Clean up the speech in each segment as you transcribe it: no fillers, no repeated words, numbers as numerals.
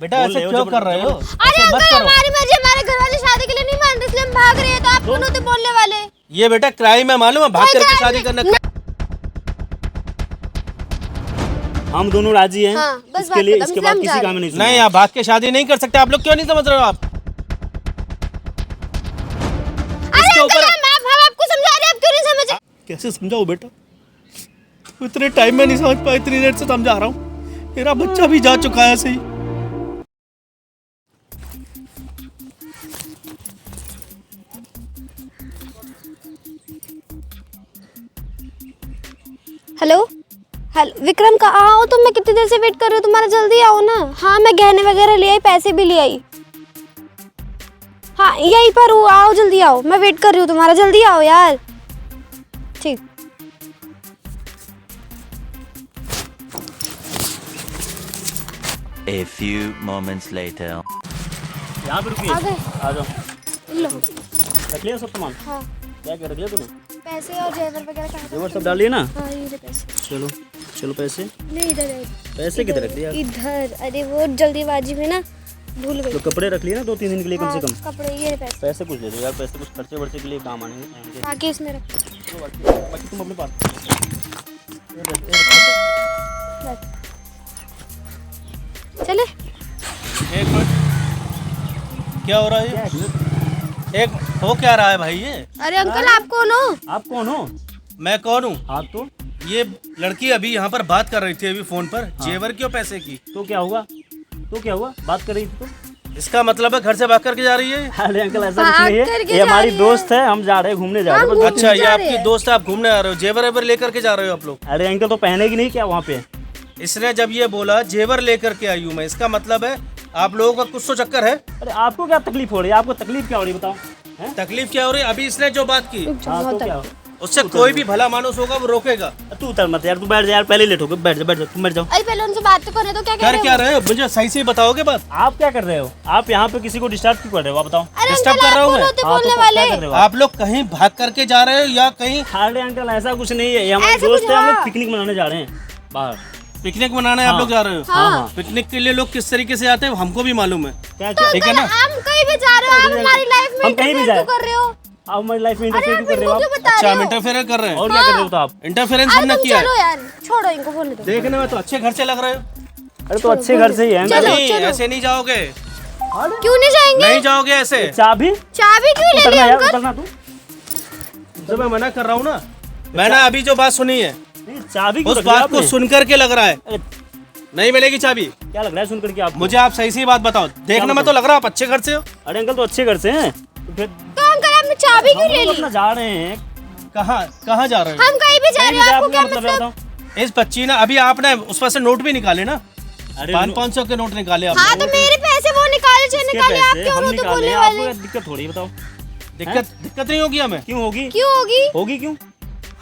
बेटा ऐसे क्यों कर रहे हो? अरे अंकल हमारी मर्जी, हमारे घर वाले शादी के लिए नहीं मान रहे इसलिए हम भाग रहे हैं, तो आप कौन होते बोलने वाले? ये बेटा क्राइम है, मालूम है? भाग करके शादी करना। हम दोनों राजी हैं। हाँ, बस इसके लिए, बात इसके खत्म, बाद हम किसी जा काम में नहीं सुनना। नहीं, आप भाग के शादी नहीं कर सकते। आप लोग क्यों नहीं समझ रहे हो? आप इसके ऊपर हम आपको समझा रहे हैं, आप क्यों नहीं समझ? कैसे समझाओ बेटा? इतने टाइम में नहीं समझ पाया, इतनी देर से समझा रहा हूँ। मेरा बच्चा भी जा चुका है सही। हेलो हेलो विक्रम, कहाँ आओ तुम? मैं कितनी देर से वेट कर रही हूँ तुम्हारा, जल्दी आओ ना। हाँ मैं गहने वगैरह ले आई, पैसे भी ले आई। हाँ यहीं पर हूँ, आओ जल्दी आओ, मैं वेट कर रही हूँ तुम्हारा, जल्दी आओ यार। ठीक। A few moments later. यहाँ पे रुकिए, आ गए? आ जाओ। लो। रख लिया सब सामान? हाँ क्या क्या रख लिया तूने? पैसे और जेवर वगैरह कहाँ? जेवर सब डाल लिए ना? हाँ ये पैसे। चलो चलो, पैसे नहीं इधर है। पैसे किधर रख दिया? इधर, अरे वो जल्दीबाजी में ना भूल गई। तो कपड़े रख लिए ना 2-3 दिन के लिए कम से कम। कपड़े ये पैसे। पैसे कुछ दे दो यार, पैसे कुछ खर्चे वर्चे के लिए काम आएंगे। बाकी इसमें रख। बाकी तुम अपने पास चले। एक मिनट, क्या हो रहा है? एक हो क्या रहा है भाई ये? अरे अंकल आप कौन हो? आप कौन हो? मैं कौन हूँ? हाँ तो ये लड़की अभी यहाँ पर बात कर रही थी अभी फोन पर। जेवर क्यों पैसे की? तो क्या हुआ? तो क्या हुआ? बात कर रही थी तो? इसका मतलब है घर से भाग करके जा रही है? अरे अंकल ऐसा कुछ भाग नहीं करके है, ये जा हमारी रही है। दोस्त है, हम जा रहे हैं घूमने जा रहे हैं बस। अच्छा, ये जा आपकी रहे हैं। दोस्त है, आप घूमने आ रहे हो? जेवर वेवर लेकर के जा रहे हो आप लोग? अरे अंकल तो पहनेगी नहीं क्या वहाँ पे? इसने जब ये बोला जेवर लेकर के आई हूँ मैं, इसका मतलब है आप लोगों का कुछ तो चक्कर है। अरे आपको क्या तकलीफ हो रही है? आपको तकलीफ क्या हो रही है बताओ? हैं? तकलीफ क्या हो रही है? अभी इसने जो बात की हाँ तो क्या? उससे कोई भी भला मानुस होगा वो रोकेगा। तू उतर मत यार, तू बैठ जा यार, पहले लेट हो गए। बैठ जा तुम बैठ जाओ। अरे पहले उनसे बात तो करने दो, क्या कह कर रहे क्या हो? रहे हो? मुझे सही से बताओगे बात। आप क्या कर रहे हो? आप यहाँ पे किसी को डिस्टर्ब क्यों कर रहे हो? आप बताओ। अरे डिस्टर्ब अंकल कर रहा आप हूँ कौन मैं? होते हाँ, तो बोलने क्या वाले? कर रहे हो आप लोग कहीं भाग करके जा रहे हो या कहीं? अरे अंकल ऐसा कुछ नहीं है, ये हमारे ऐसा दोस्त कुछ है, हम लोग हाँ। पिकनिक मनाने जा रहे हैं बाहर। पिकनिक मनाने आप लोग जा रहे हो? हाँ। पिकनिक के लिए लोग किस तरीके से आते हैं हमको भी मालूम है। क्या क्या? ठीक है ना? हम कहीं भी जा रहे हो, आप हमारी लाइफ में हम कहीं भी इंटरफेयर जाए। क्यों कर रहे हो? आप हमारी लाइफ में अरे इंटरफेयर आप क्यों कर रहे हो? इनको क्यों आप बता अच्छा, रहे हम हो? इंटरफेयर कर रहे हैं? और क्या कर रहे हो तो आप? इंटरफेरेंस अरे हमने तुम किया चलो है। यार, छोड़ो इनको, बोलने दो। देखने में तो अच्छे घर से लग रहे हो। अरे तो अच्छे घर से ही है अंकल। चलो, नहीं, चलो। ऐसे नहीं जाओगे। क्यों नहीं जाएंगे? नहीं जाओगे ऐसे। चाबी? चाबी क्यों ले ली उतरना यार, अंकल? उतरना तू। जब मैं मना कर रहा हूँ ना, मैंने अभी जो बात सुनी है नहीं, चाबी क्यों उस रख लिया बात को आपने? सुन करके लग रहा है अरे, नहीं मिलेगी चाबी। क्या लग रहा है सुन करके आपको? मुझे आप सही सी बात बताओ। देखने में तो लग रहा है आप अच्छे घर से हो। अरे अंकल तो अच्छे घर से हैं, तो फिर तो अंकल आपने चाबी क्यों हम ले लोग ली? अपना जा रहे हैं। कहाँ कहाँ जा रहे हो? हम कहीं भी जा कहीं रहे भी हैं, जाए, आपको क्या मतलब है मतलब? बताओ। इस बच्ची ने अभी आपने उस पर से नोट भी निकाले ना, अरे 500 के नोट निकाले आपने। हाँ तो मेरे पैसे वो निकाले, चाहे इसके निकाले, आप पैसे क्यों हम हो तो निकाले बोलने हैं, वाले? आपको दिक्कत हो रही है बताओ? दिक्कत नहीं होगी हमें? क्यों होगी? क्यों होगी? होगी क्यों?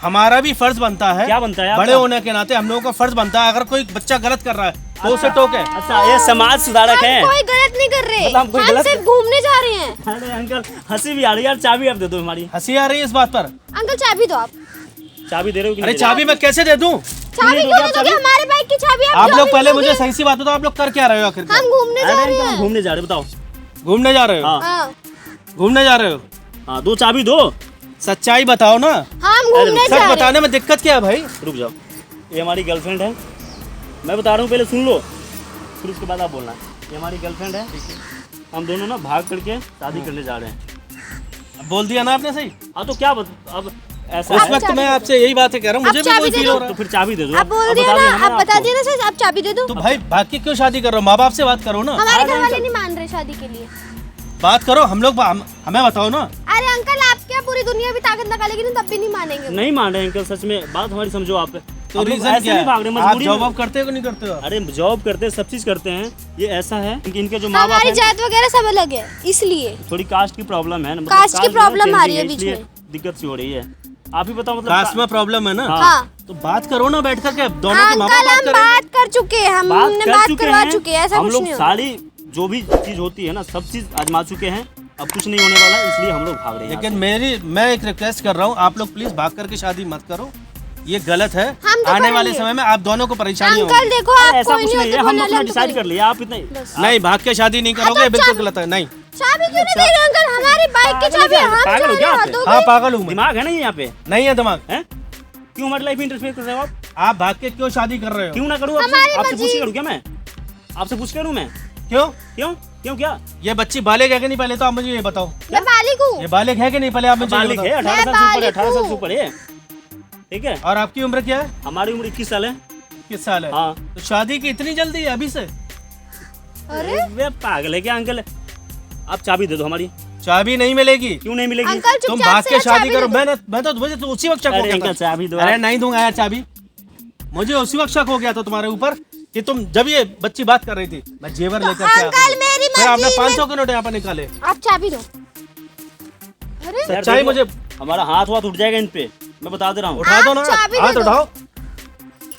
हमारा भी फर्ज बनता है। क्या बनता है आपका? बड़े होने के नाते हम लोगों का फर्ज बनता है, अगर कोई बच्चा गलत कर रहा है तो उसे टोके। अच्छा, ये समाज सुधारक है। हम कोई गलत नहीं कर रहे, मतलब हम कोई हम गलत- सिर्फ घूमने जा रहे हैं। अरे अंकल हंसी भी आ रही है यार, चाबी आप दे दो हमारी। हंसी आ रही है इस बात पर? अंकल चाबी दो आप। चाबी दे रहे हो कि अरे नहीं दे रहे चाबी मैं कैसे दे दूं? चाबी नहीं क्यों दोगे नहीं दोगे? हमारे बाइक की चाबी आप जो लोग भी पहले दोगे। मुझे सही सी बात बताओ, आप लोग कर क्या रहे हो आखिर? हम घूमने हो? जा अरे रहे अंकल हम हैं। घूमने जा रहे हैं, बताओ। घूमने जा रहे हो? हाँ हाँ घूमने जा रहे हो? हाँ, दो चाबी दो। सच्चाई बताओ ना। हम घूमने सच जा रहे हैं। बताने में दिक्कत क्या है भाई? रुक जाओ, ये हमारी गर्लफ्रेंड है। मैं बता रहा हूँ, पहले सुन लो, फिर उसके बाद आप बोलना। ये हमारी गर्लफ्रेंड है, हम दोनों ना भाग करके शादी करने जा रहे हैं। बोल दिया ना आपने सही। हाँ तो क्या अब ऐसा उस है, वक्त मैं आपसे यही बात कह रहा हूँ, मुझे भी चाबी वही दे फील दो। हो रहा तो है। फिर चाबी दे दो। आप बोल अब दिया बता ना, हमने आप बता आपको। दिया ना सर, आप चाबी दे दो। तो भाई बाकी क्यों शादी कर रहे हो? माँ बाप से बात करो ना, हमारे अरे घर वाले अंकल। नहीं मान रहे शादी के लिए। बात करो। हम लोग हमें बताओ ना। अरे अंकल आप क्या पूरी दुनिया भी ताकत लगालेगी ना, तब भी नहीं मानेंगे। नहीं मान रहे अंकल, सच में बात हमारी समझो आप। तो हम लोग रीजन ऐसे क्या नहीं भाग रहे, है? आप मजबूरी जॉब में। वॉब करते हो कि नहीं करते हो? अरे जॉब करते हैं, सब चीज करते हैं। ये ऐसा है कि इनके जो माँ बाप हमारी हैं, जात वगैरह सब अलग है, इसलिए थोड़ी कास्ट की प्रॉब्लम है ना, कास्ट की जो है प्रॉब्लम आ रही है changing बीच इसलिए में। दिक्कत सी हो रही है। आप ही बताओ मतलब कास्ट में प्रॉब्लम है ना? हाँ। हाँ तो बात करो ना बैठ करके, दोनों के माँ बाप अंकल बात हम करें। बात कर चुके हैं, हमने बात करवा चुके हैं, ऐसा हम कुछ लोग नहीं होगा। सारी जो भी चीज होती है ना, सब चीज आजमा चुके हैं। अब कुछ नहीं होने वाला, इसलिए हम लोग भाग रहे हैं। लेकिन मैं एक रिक्वेस्ट कर रहा हूँ, आप लोग प्लीज भाग करके शादी मत करो। ये गलत है। हम तो आने वाले करेंगे। समय में आप दोनों को परेशानी होगी। अंकल देखो आप ऐसा कोई कुछ नहीं है, होते हम बोलने अपना लगे तो डिसाइड कर करेंगे। लिया, आप इतने नहीं, भाग के शादी नहीं करोगे, तो बिल्कुल चाबी- गलत है। नहीं, चाबी क्यों नहीं दे रहे अंकल? हमारी बाइक की पागल चाबी हो क्या? हम पागल हो क्या चला आप? दोगे? हाँ पागल हूँ मैं। दिमाग है नहीं यहाँ पे? नहीं है दिमाग। हैं? क्यों हमारी लाइफ में इंटरफेयर कर रहे हो आप? आप भाग के क्यों शादी कर रहे हो? क्यों ना करूँ? हमारी आपसे मर्जी। पूछ के करूँ क्या मैं? आपसे पूछ के करूँ मैं? क्यों? क्यों क्यों क्या? ये बच्ची बालिग है कि नहीं, पहले तो आप मुझे ये बताओ। मैं बालिक हूँ। ये बालिग है कि नहीं, पहले आप मुझे ये बालिग है, बताओ। 18 साल से ऊपर है, 18 साल से हूँ। ऊपर है। ठीक है, और आपकी उम्र क्या है? हमारी उम्र 21 साल है। किस साल है? हाँ। तो शादी की इतनी जल्दी है अभी से? अरे वे पागल है क्या अंकल? आप चाबी दे दो हमारी। चाबी नहीं मिलेगी। क्यों नहीं मिलेगी? अंकल तुम चुपचाप भाग से के शादी चाबी करो। दे दो। मैं तो मुझे तो उसी वक्त शक हो अरे गया अंकल था। चाबी दो अरे आप। नहीं दूंगा यार चाबी। मुझे उसी वक्त शक हो गया था तुम्हारे ऊपर कि तुम जब ये बच्ची बात कर रही थी, मैं जेवर लेकर के आ अंकल गया। मेरी फिर आपने मर्जी 500 के नोट यहाँ पर निकाले। आप चाबी दो। अरे यार सच्चाई देखो, मुझे हमारा हाथ वाथ उठ जाएगा इन पे, मैं बता दे रहा हूँ। उठा दो ना, आप चाबी हाथ दे दो। उठाओ।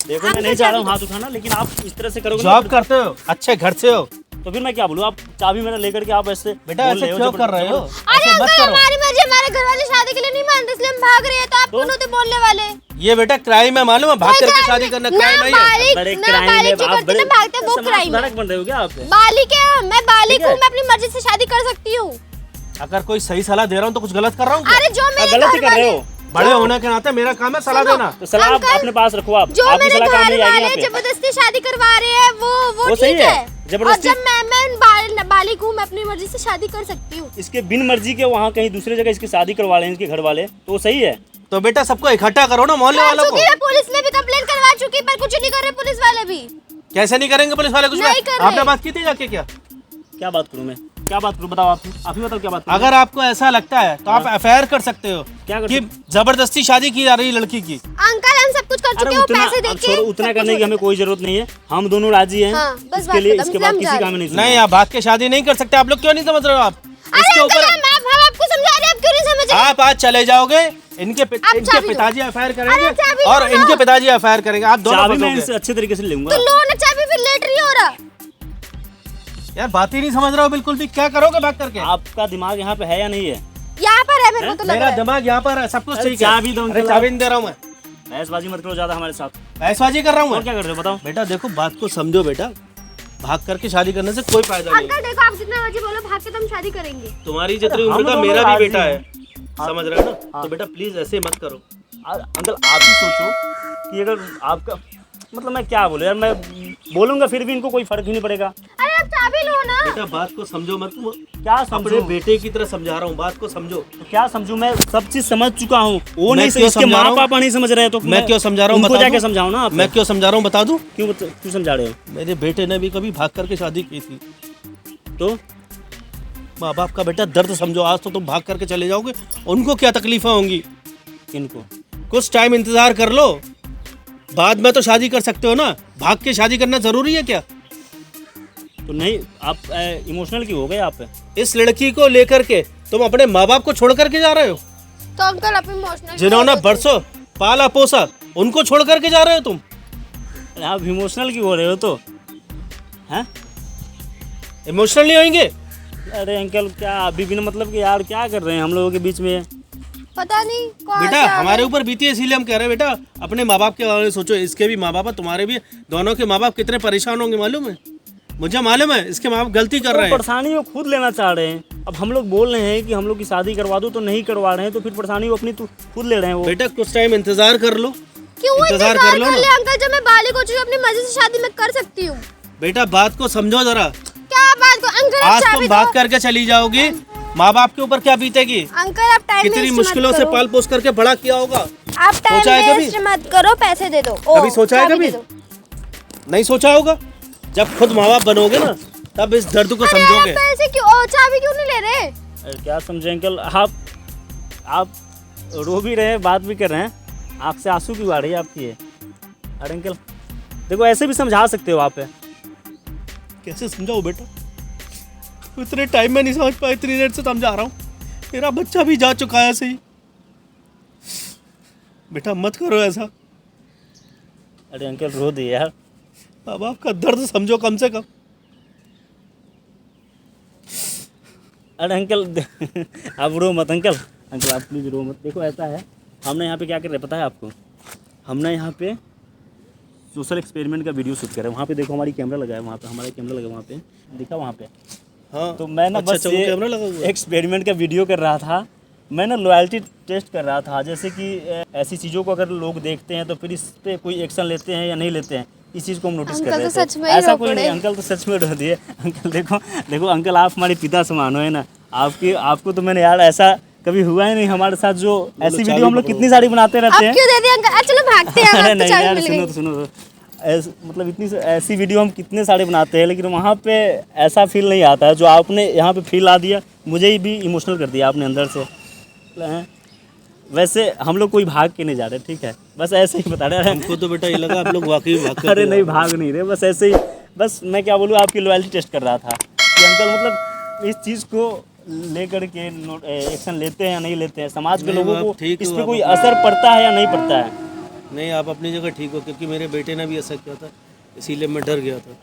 देखो मैं नहीं चाह रहा हूँ हाथ उठाना, लेकिन आप इस तरह से करोगे ना जॉब करते हो, अच्छे घर से हो, तो फिर मैं क्या बोलूँ? आप चाबी मेरा लेकर के आप ऐसे बेटा बोल ऐसे रहे हो, क्यों जबरदस्ती कर रहे हो? अरे ऐसे मत अंकल करो। हमारी मर्जी, हमारे घर वाले शादी के लिए नहीं मानते इसलिए हम भाग रहे हैं, तो आप कौन होते बोलने वाले? ये बेटा क्राइम है, मालूम है? भाग कोई करके crime शादी नहीं। करना ना क्राइम नहीं है। बालिक- बड़े ना क्राइम है बालिक जो आप, करते बड़े ना भागते वो समाज क्राइम है। सुधारक बन रहे हो क्या आप? बालिक है, मैं बालिक ठीक है। हूँ, मैं अपनी मर्जी से शादी कर सकती हूँ। अगर कोई सही सलाह दे रहा हूँ तो कुछ गलत कर रहा हूँ क्या? अरे जो मेरे गलत ही घर कर रहे वाले- हो। बड़े होने के नाते मेरा काम है सलाह सुनो, देना। तो सलाह आप अंकल, अपने पास रखो। आप जो आपकी मेरे सलाह काम घर नहीं आएगी वाले यहाँ पे। जबरदस्ती शादी करवा रहे हैं वो सही ठीक है। है। और जबरदस्ती- जब मैं बालिक हूँ, मैं अपनी मर्जी से शादी कर सकती हूँ। इसके बिन मर्जी के वहाँ कहीं दूसरी जगह इसकी शादी करवा लें इसके घर वाले, तो वो सही है। तो बेटा सबको इकट्ठा करो ना, मोहल्ले कर वालों को। चुकी है, पुलिस में भी कंप्लेन करवा चुकी, पर कुछ नहीं कर रहे पुलिस वाले भी। कैसे नहीं करेंगे पुलिस वाले कुछ? नहीं कर आपने रहे। बात की थी जाके क्या? क्या बात करूँ मैं? क्या बात करूँ? बताओ आप ही बताओ क्या बात करूँ? अगर आपको ऐसा लगता है तो आप एफआईआर कर सकते हो क्या कर कि सकते? जबरदस्ती शादी की जा रही है लड़की की। अंकल हम सब कुछ कर अरे चुके हैं, वो उतना पैसे अब देके छोड़ो, उतना सब करने कुछ की हमें कोई जरूरत नहीं है। हम दोनों राजी हैं हाँ, बस इसके बात लिए। खत्म, इसके इसलिए बाद हम किसी जा का रहे हमें नहीं नहीं, आप भाग के शादी नहीं कर सकते। आप लोग क्यों नहीं समझ रहे हो? आप अरे इसके अंकल ऊपर हम आपको समझा रहे हैं, आप क्यों नहीं समझ रहे? आप आज चले जाओगे, इनके चाबी दो। पिताजी एफआईआर अरे करेंगे चाबी और दो ना। इनके पिताजी एफआईआर करेंगे। आप दोनों चाबी मैं फंसोगे। इनसे अच्छे तरीके से लूंगा। तो लो ना चाबी, फिर लेट रही हो रहा। यार बात ही नहीं समझ रहे हो बिल्कुल भी। क्या करोगे भाग करके? आपका दिमाग यहाँ पे है या नहीं है? यहाँ पर है, मेरे को तो लग मेरा रहा है। दिमाग यहाँ पर है, सब कुछ अरे ठीक है। चाबी दो अरे अंकल, चाबी नहीं दे रहा हूँ मैं। बहसबाजी मत करो ज्यादा हमारे साथ। बहसबाजी कर रहा हूँ और मैं। क्या कर रहे हो बताओ? बेटा देखो, बात को समझो बेटा। भाग करके शादी करने से कोई फायदा नहीं। अंकल देखो, आप जितना मर्जी बोलो, भाग के तो हम शादी करेंगे। तुम्हारी जितनी हम उम्र का दोनों मेरा भी राजी बेटा है, हैं। समझ रहे हो ना? तो बेटा प्लीज ऐसे मत करो। अंकल आप ही सोचो कि अगर आपका मतलब मैं क्या बोलूं यार, मैं बोलूंगा फिर भी इनको कोई फर्क ही नहीं पड़ेगा। अरे आप चाबी लो ना। बेटा बात को समझो मत। क्या अपने समझूं? बेटे की तरह समझा रहा हूँ, बात को समझो। तो क्या समझूं? मैं सब चीज समझ चुका हूँ। वो मैं नहीं क्यों इसके समझा रहा माँ हूँ? पापा नहीं समझ रहे, तो मैं क्यों समझा रहा हूँ उनको बता जाके दूं? समझाओ ना आप। मैं क्यों समझा रहा हूँ बता दूं? क्यों समझा रहे हो? मेरे बेटे ने भी कभी भाग करके शादी की थी। तो माँ बाप का बेटा दर्द समझो। आज तो तुम भाग करके चले जाओगे, उनको क्या तकलीफें होंगी? इनको कुछ टाइम इंतजार कर लो, बाद में तो शादी कर सकते हो ना। भाग के शादी करना जरूरी है क्या? तो नहीं, आप इमोशनल क्यों हो गए आप? इस लड़की को लेकर के तुम अपने माँ बाप को छोड़ करके जा रहे हो, तो अंकल आप इमोशनल जिन्होंने बरसों पाला पोसा, उनको छोड़ करके जा रहे हो तुम। अरे आप इमोशनल क्यों हो रहे हो? तो हैं? इमोशनल नहीं होंगे? अरे अंकल क्या अभी भी ना, मतलब कि यार क्या कर रहे हैं हम लोगों के बीच में? पता नहीं कौन बेटा सा हमारे ऊपर बीती है, इसीलिए हम कह रहे हैं बेटा अपने माँ बाप के बारे में सोचो। इसके भी माँ बाप है, तुम्हारे भी, दोनों के माँ बाप कितने परेशान होंगे मालूम है? मुझे मालूम है इसके माँ बाप गलती कर तो रहे हैं। परेशानी वो खुद लेना चाह रहे हैं। अब हम लोग बोल रहे हैं कि हम लोग की शादी करवा दो, तो नहीं करवा रहे हैं, तो फिर परेशानी वो अपनी तो खुद ले रहे हैं वो। बेटा कुछ टाइम इंतजार कर लो। क्यों इंतजार इंतजार कर लो कर ना। ले अंकल? जब मैं बालिग हो चुकी हूँ, अपनी मर्जी से शादी मैं कर सकती हूँ। बेटा बात को समझो जरा। क्या बात को अंकल, आप आज चाबी तुम दो। भाग करके चली जाओगी, माँ बाप के ऊपर क्या बीतेगी? अंकल आप टाइम कितनी मुश्किलों से पाल पोस करके बड़ा किया होगा। आप टाइम सोचा है कभी? वेस्ट मत करो, पैसे दे दो। कभी सोचा है चाबी कभी? दे दो। नहीं सोचा होगा। जब खुद माँ बाप बनोगे ना, तब इस दर्द को अरे यार, समझोगे। आप पैसे क्यों, चाबी क्यों नहीं ले रहे? अरे क्या समझे अंकल, आप रो भी रहे हैं, बात भी कर रहे हैं, आँख से आंसू क्यों आ रही है आपकी ये? अरे अंकल देखो, ऐसे भी समझा सकते हो आप। कैसे समझाओ बेटा? इतने टाइम में नहीं समझ पाया, इतनी देर से समझा रहा हूँ। मेरा बच्चा भी जा चुका है सही। बेटा मत करो ऐसा। अरे अंकल रो दिए यार। माँ बाप का दर्द समझो कम से कम। अरे अंकल आप रो मत अंकल। अंकल आप प्लीज रो मत। देखो ऐसा है, हमने यहाँ पे क्या कर रहे हैं पता है आपको? हमने यहाँ पे सोशल एक्सपेरिमेंट का वीडियो शूट कर रहे हैं। वहाँ पे देखो हमारी कैमरा लगा है, वहाँ पे हमारा कैमरा लगा है, वहाँ पे दिखा वहाँ पे। हाँ तो मैं ना बस वो कैमरा लगा हुआ है। एक्सपेरिमेंट का वीडियो कर रहा था, मैं ना लॉयल्टी टेस्ट कर रहा था। जैसे कि ऐसी चीज़ों को अगर लोग देखते हैं तो फिर इस पे कोई एक्शन लेते हैं या नहीं लेते हैं, इस चीज़ को हम नोटिस कर अंकल रहे तो थे। सच में ही ऐसा रो कोई नहीं, पड़े। अंकल तो सच में रो दिए। अंकल देखो अंकल, आप हमारे पिता समान हो, है ना। आपको तो मैंने यार ऐसा कभी हुआ ही नहीं हमारे साथ। जो ऐसी वीडियो हम लोग कितनी सारी बनाते अब रहते हैं। क्यों दे दिया अंकल? चलो भागते हैं, अरे अब तो नहीं चाबी यार, मिल सुनो गई। तो सुनो तो। मतलब इतनी ऐसी वीडियो हम कितने सारे बनाते हैं, लेकिन वहाँ पे ऐसा फील नहीं आता है जो आपने यहाँ पे फील आ दिया। मुझे भी इमोशनल कर दिया आपने अंदर से। हैं? वैसे हम लोग कोई भाग के नहीं जा रहे, ठीक है, बस ऐसे ही बता रहे। हमको तो बेटा ये लगा आप लोग वाकई भाग कर अरे नहीं, भाग नहीं रहे, बस ऐसे ही। बस मैं क्या बोलूँ, आपकी लॉयल्टी टेस्ट कर रहा था कि अंकल मतलब इस चीज़ को लेकर के एक्शन लेते हैं या नहीं लेते हैं, समाज के नहीं, लोगों आप को ठीक इस हो, पर आप कोई अपनी- असर पड़ता है या नहीं पड़ता है। नहीं, आप अपनी जगह ठीक हो, क्योंकि मेरे बेटे ने भी ऐसा किया था, इसीलिए मैं डर गया था।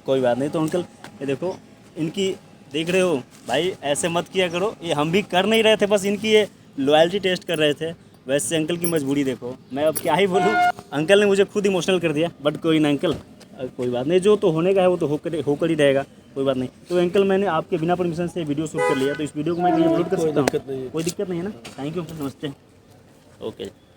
कोई बात नहीं। तो अंकल ये देखो, इनकी देख रहे हो भाई, ऐसे मत किया करो। ये हम भी कर नहीं रहे थे, बस इनकी ये लॉयल्टी टेस्ट कर रहे थे। वैसे अंकल की मजबूरी देखो, मैं अब क्या ही बोलूँ। अंकल ने मुझे खुद इमोशनल कर दिया, बट कोई ना अंकल, कोई बात नहीं। जो तो होने का है वो तो होकर ही रहेगा, कोई बात नहीं। तो अंकल मैंने आपके बिना परमिशन से वीडियो शूट कर लिया, तो इस वीडियो को मैं कहीं अपलोड कर कोई सकता दिक्कत नहीं हूँ? है। कोई दिक्कत नहीं है ना। थैंक यू, नमस्ते। ओके।